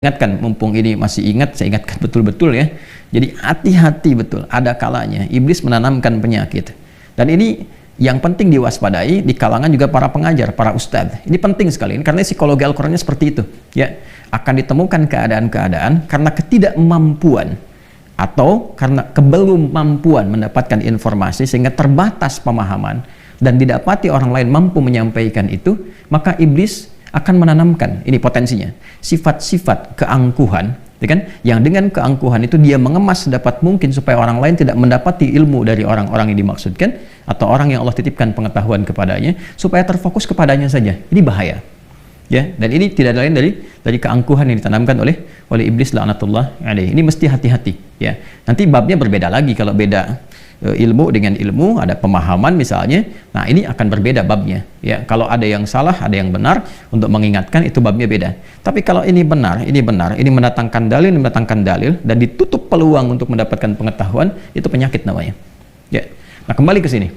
Ingatkan, mumpung ini masih ingat, saya ingatkan betul-betul ya. Jadi hati-hati betul, ada kalanya iblis menanamkan penyakit. Dan ini yang penting diwaspadai di kalangan juga para pengajar, para ustadz. Ini penting sekali, karena psikologi Al-Qurannya seperti itu. Ya, akan ditemukan keadaan-keadaan karena ketidakmampuan atau karena kebelum mampuan mendapatkan informasi sehingga terbatas pemahaman dan didapati orang lain mampu menyampaikan itu, maka iblis akan menanamkan, ini potensinya, sifat-sifat keangkuhan, ya kan? Yang dengan keangkuhan itu dia mengemas sedapat mungkin supaya orang lain tidak mendapati ilmu dari orang-orang yang dimaksudkan atau orang yang Allah titipkan pengetahuan kepadanya, supaya terfokus kepadanya saja. Ini bahaya, ya. Dan ini tidak lain dari keangkuhan yang ditanamkan oleh iblis laknatullah alaihi. Ini mesti hati-hati, ya. Nanti babnya berbeda lagi kalau beda ilmu dengan ilmu, ada pemahaman misalnya. Nah, ini akan berbeda babnya, ya. Kalau ada yang salah, ada yang benar, untuk mengingatkan itu babnya beda. Tapi kalau ini benar, ini mendatangkan dalil dan ditutup peluang untuk mendapatkan pengetahuan, itu penyakit namanya, ya. Nah, kembali ke sini.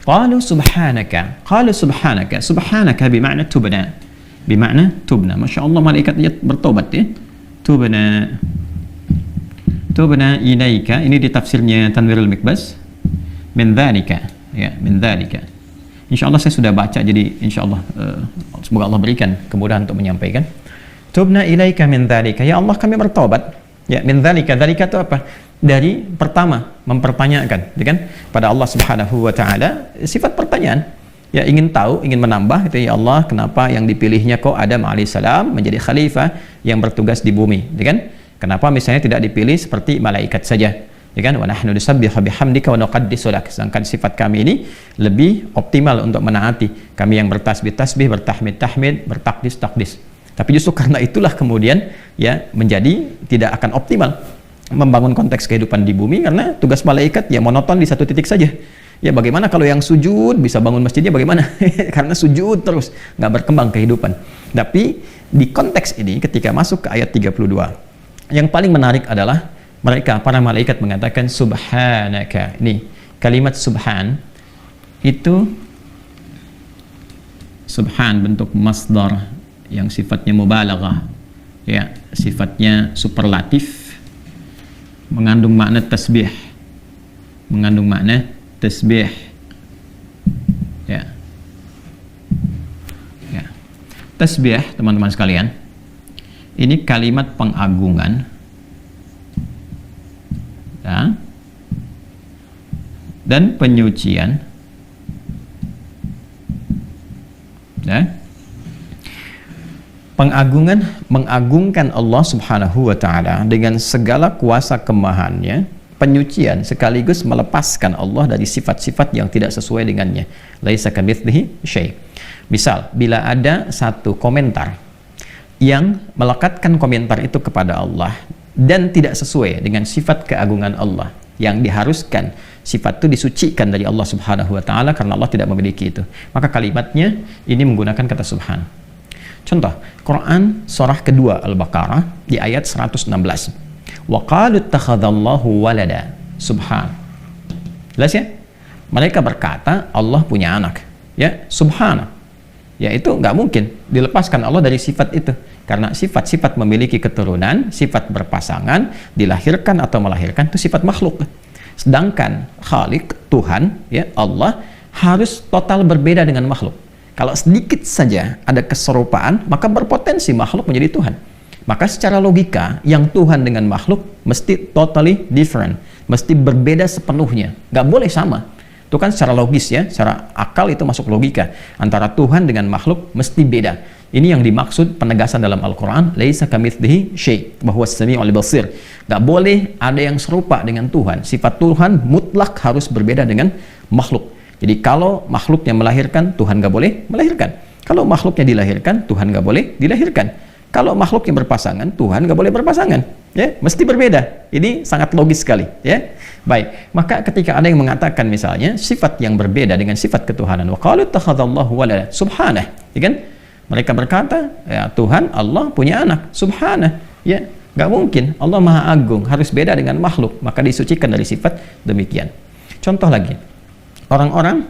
Qalu subhanaka, subhanaka bermakna tubna. Masya Allah, malaikat bertobat, ya. Tubna ilaika, ini di tafsirnya Tanwirul Mikbas, min dzalika, ya, min dzalika. Insyaallah saya sudah baca, jadi insyaallah semoga Allah berikan kemudahan untuk menyampaikan. Tubna ilaika min dzalika, ya Allah kami bertobat, ya, min dzalika. Dzalika itu apa? Dari pertama mempertanyakan, ya kan, pada Allah Subhanahu wa taala, sifat pertanyaan, ya, ingin tahu, ingin menambah itu, ya Allah kenapa yang dipilihnya kok Adam alaihissalam menjadi khalifah yang bertugas di bumi, ya kan? Kenapa misalnya tidak dipilih seperti malaikat saja, ya kan? Wa nahnu nusabbihu bihamdika wa nuqaddisu lak. Sedangkan sifat kami ini lebih optimal untuk menaati. Kami yang bertasbih-tasbih, bertahmid-tahmid, bertakdis-takdis. Tapi justru karena itulah kemudian, ya, menjadi tidak akan optimal membangun konteks kehidupan di bumi, karena tugas malaikat ya monoton di satu titik saja. Ya, bagaimana kalau yang sujud bisa bangun masjidnya, bagaimana? Karena sujud terus, nggak berkembang kehidupan. Tapi di konteks ini ketika masuk ke ayat 32, yang paling menarik adalah mereka, para malaikat mengatakan subhanaka. Ini kalimat subhan itu, subhan bentuk masdar yang sifatnya mubalaghah, ya, sifatnya superlatif, mengandung makna tasbih, ya, ya. Tasbih, teman-teman sekalian, ini kalimat pengagungan, ya, dan penyucian, ya. Pengagungan, mengagungkan Allah Subhanahu wa taala dengan segala kuasa kemahannya. Penyucian sekaligus melepaskan Allah dari sifat-sifat yang tidak sesuai dengannya. Laisa kamitslihi syai'. Misal, bila ada satu komentar yang melekatkan komentar itu kepada Allah dan tidak sesuai dengan sifat keagungan Allah yang diharuskan sifat itu disucikan dari Allah Subhanahu wa taala, karena Allah tidak memiliki itu, maka kalimatnya ini menggunakan kata subhan. Contoh, Quran surah kedua Al-Baqarah di ayat 116. Wa qalu ittakhadallahu walada. Subhan. Jelas ya? Mereka berkata Allah punya anak. Ya, subhana. Ya, itu nggak mungkin dilepaskan Allah dari sifat itu, karena sifat-sifat memiliki keturunan, sifat berpasangan, dilahirkan atau melahirkan, itu sifat makhluk. Sedangkan Khalik, Tuhan, ya, Allah harus total berbeda dengan makhluk. Kalau sedikit saja ada keserupaan, maka berpotensi makhluk menjadi Tuhan. Maka secara logika, yang Tuhan dengan makhluk mesti totally different, mesti berbeda sepenuhnya, nggak boleh sama. Itu kan secara logis, ya, secara akal itu masuk logika. Antara Tuhan dengan makhluk mesti beda. Ini yang dimaksud penegasan dalam Al-Quran, laisa kamitslihi syai' wa huwas sami'ul basir. Gak boleh ada yang serupa dengan Tuhan. Sifat Tuhan mutlak harus berbeda dengan makhluk. Jadi kalau makhluknya melahirkan, Tuhan gak boleh melahirkan. Kalau makhluknya dilahirkan, Tuhan gak boleh dilahirkan. Kalau makhluknya berpasangan, Tuhan gak boleh berpasangan. Ya, mesti berbeda. Ini sangat logis sekali, ya. Baik, maka ketika ada yang mengatakan misalnya sifat yang berbeda dengan sifat ketuhanan, wa qalu ittakhadallahu walada, subhanah, ya kan? Mereka berkata, ya, Tuhan Allah punya anak, subhanah, ya, nggak mungkin, Allah Maha Agung, harus beda dengan makhluk, maka disucikan dari sifat demikian. Contoh lagi, orang-orang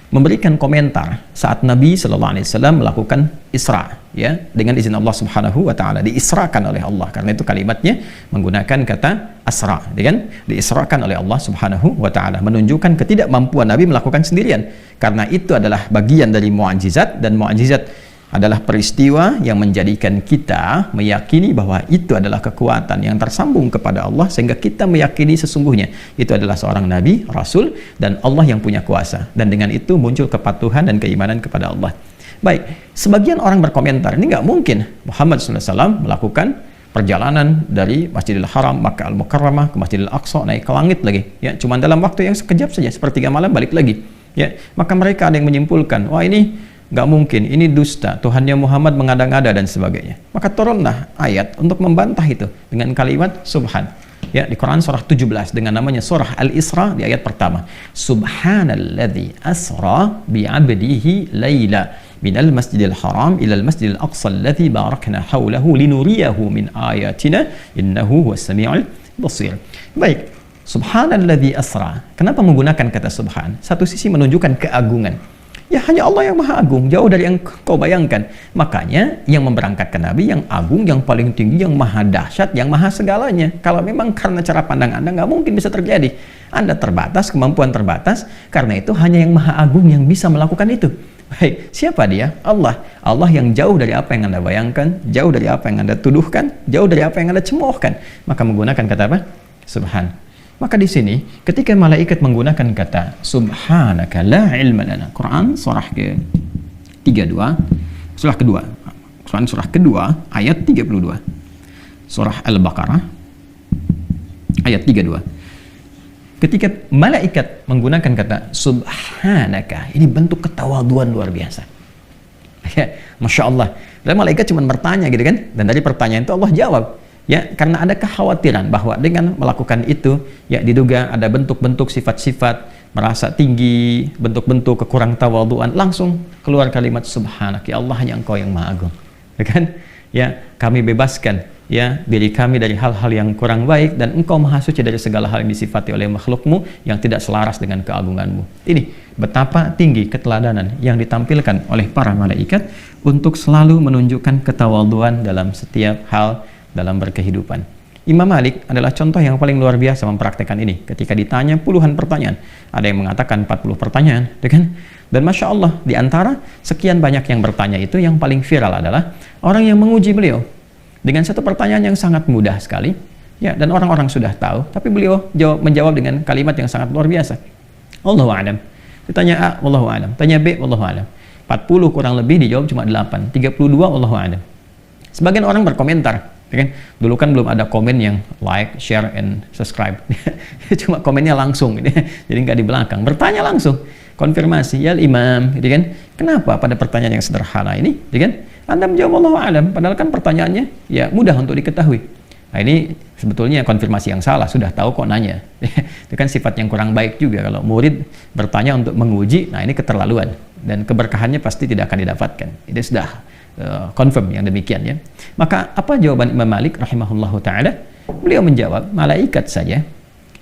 memberikan komentar saat Nabi Shallallahu Alaihi Wasallam melakukan Isra, ya, dengan izin Allah Subhanahu Wa Taala, diisrakan oleh Allah. Karena itu kalimatnya menggunakan kata asra, kan? Diisrakan oleh Allah Subhanahu Wa Taala, menunjukkan ketidakmampuan Nabi melakukan sendirian. Karena itu adalah bagian dari mu'jizat, dan mu'jizat adalah peristiwa yang menjadikan kita meyakini bahwa itu adalah kekuatan yang tersambung kepada Allah, sehingga kita meyakini sesungguhnya itu adalah seorang nabi, rasul, dan Allah yang punya kuasa, dan dengan itu muncul kepatuhan dan keimanan kepada Allah. Baik, sebagian orang berkomentar, ini nggak mungkin Muhammad SAW melakukan perjalanan dari Masjidil Haram, Makkah Al-Mukarramah ke Masjidil Aqsa, naik ke langit lagi, ya, cuma dalam waktu yang sekejap saja, sepertiga malam balik lagi, ya. Maka mereka ada yang menyimpulkan, wah ini nggak mungkin, ini dusta, Tuhannya Muhammad mengada-ngada dan sebagainya. Maka turunlah ayat untuk membantah itu dengan kalimat subhan, ya, di Quran surah 17 dengan namanya surah Al-Isra, di ayat pertama, subhanalladzi asra bi'abdihi laila minal masjidil haram ilal masjidil aqsa alladzi barakna haulahu linuriyahu min ayatina innahu huwas samiul basir. Baik, subhanalladzi asra, kenapa menggunakan kata subhan? Satu sisi menunjukkan keagungan. Ya, hanya Allah yang maha agung, jauh dari yang kau bayangkan. Makanya yang memberangkatkan Nabi yang agung, yang paling tinggi, yang maha dahsyat, yang maha segalanya. Kalau memang karena cara pandang Anda, nggak mungkin bisa terjadi. Anda terbatas, kemampuan terbatas, karena itu hanya yang maha agung yang bisa melakukan itu. Baik, siapa dia? Allah. Allah yang jauh dari apa yang Anda bayangkan, jauh dari apa yang Anda tuduhkan, jauh dari apa yang Anda cemoohkan. Maka menggunakan kata apa? Subhan. Maka di sini ketika malaikat menggunakan kata subhanaka la ilma lana, Quran surah ke-32, surah kedua, Quran surah kedua ayat 32, surah Al-Baqarah ayat 32. Ketika malaikat menggunakan kata subhanaka, ini bentuk ketawaduan luar biasa. Ya, Masya Allah. Dan malaikat cuma bertanya gitu kan, dan dari pertanyaan itu Allah jawab. Ya, karena ada kekhawatiran bahwa dengan melakukan itu, ya, diduga ada bentuk-bentuk sifat-sifat merasa tinggi, bentuk-bentuk kekurang tawaduan, langsung keluar kalimat subhanak, ya Allah, hanya Engkau yang maha agung. Ya kan? Ya, kami bebaskan, ya, diri kami dari hal-hal yang kurang baik, dan Engkau maha suci dari segala hal yang disifati oleh makhlukmu yang tidak selaras dengan keagunganmu. Ini betapa tinggi keteladanan yang ditampilkan oleh para malaikat untuk selalu menunjukkan ketawaduan dalam setiap hal dalam berkehidupan. Imam Malik adalah contoh yang paling luar biasa mempraktekkan ini. Ketika ditanya puluhan pertanyaan, ada yang mengatakan 40 pertanyaan, kan? Dan Masya Allah, di antara sekian banyak yang bertanya itu, yang paling viral adalah orang yang menguji beliau dengan satu pertanyaan yang sangat mudah sekali, ya, dan orang-orang sudah tahu, tapi beliau menjawab dengan kalimat yang sangat luar biasa. Allahu a'lam. Ditanya A, Allahu a'lam. Tanya B, Allahu a'lam. 40 kurang lebih dijawab cuma 8, 32 Allahu a'lam. Sebagian orang berkomentar, ya kan? Dulu kan belum ada komen yang like, share, and subscribe. Cuma komennya langsung, jadi nggak di belakang. Bertanya langsung, konfirmasi, ya imam, gitu kan? Kenapa pada pertanyaan yang sederhana ini, gitu kan? Anda menjawab Allahu a'lam, padahal kan pertanyaannya ya mudah untuk diketahui. Nah, ini sebetulnya konfirmasi yang salah, sudah tahu kok nanya. Itu kan sifat yang kurang baik juga kalau murid bertanya untuk menguji. Nah, ini keterlaluan, dan keberkahannya pasti tidak akan didapatkan. Itu sudah confirm yang demikian, ya. Maka apa jawaban Imam Malik rahimahullahu taala? Beliau menjawab, malaikat saja,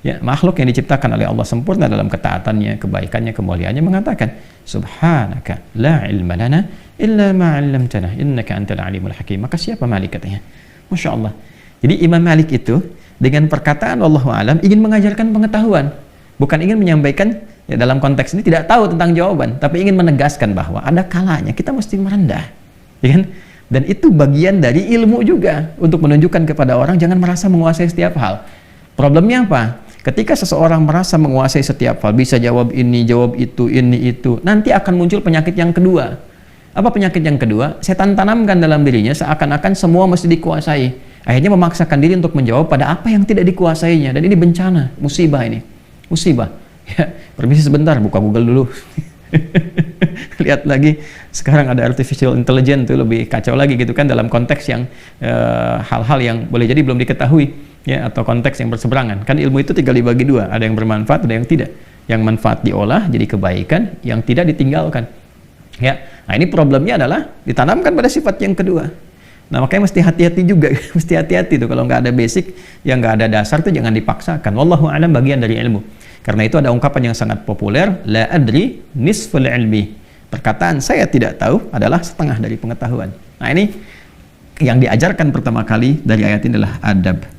ya, makhluk yang diciptakan oleh Allah sempurna dalam ketaatannya, kebaikannya, kemuliaannya, mengatakan subhanaka la ilma lana illa ma 'allamtana innaka antal alimul hakim. Maka siapa malaikatnya? Masya Allah. Jadi Imam Malik itu dengan perkataan Allahu a'lam ingin mengajarkan pengetahuan, bukan ingin menyampaikan, ya, dalam konteks ini tidak tahu tentang jawaban, tapi ingin menegaskan bahwa ada kalanya kita mesti merendah. Ya kan? Dan itu bagian dari ilmu juga, untuk menunjukkan kepada orang jangan merasa menguasai setiap hal. Problemnya apa? Ketika seseorang merasa menguasai setiap hal, bisa jawab ini, jawab itu, ini, itu, nanti akan muncul penyakit yang kedua. Apa penyakit yang kedua? Setan tanamkan dalam dirinya seakan-akan semua mesti dikuasai. Akhirnya memaksakan diri untuk menjawab pada apa yang tidak dikuasainya. Dan ini bencana, musibah ini. Musibah. Ya, permisi sebentar, buka Google dulu. Lihat lagi, sekarang ada artificial intelligence, tuh lebih kacau lagi gitu kan, dalam konteks yang hal-hal yang boleh jadi belum diketahui, ya, atau konteks yang berseberangan. Kan ilmu itu tinggal dibagi dua, ada yang bermanfaat, ada yang tidak. Yang manfaat diolah jadi kebaikan, yang tidak ditinggalkan. Ya, nah ini problemnya adalah ditanamkan pada sifat yang kedua. Nah, makanya mesti hati-hati juga, mesti hati-hati tuh kalau nggak ada basic, yang nggak ada dasar tuh jangan dipaksakan. Wallahu a'lam, bagian dari ilmu. Karena itu ada ungkapan yang sangat populer, la adri nisful ilmi. Perkataan saya tidak tahu adalah setengah dari pengetahuan. Nah, ini yang diajarkan pertama kali dari ayat ini adalah adab.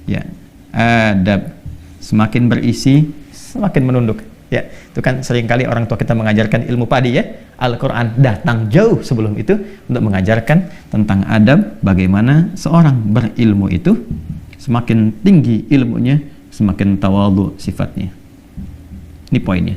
Ya, adab. Semakin berisi, semakin menunduk. Ya, itu kan seringkali orang tua kita mengajarkan ilmu padi ya. Al-Quran datang jauh sebelum itu untuk mengajarkan tentang adab, bagaimana seorang berilmu itu semakin tinggi ilmunya, semakin tawadhu sifatnya. Ini poinnya.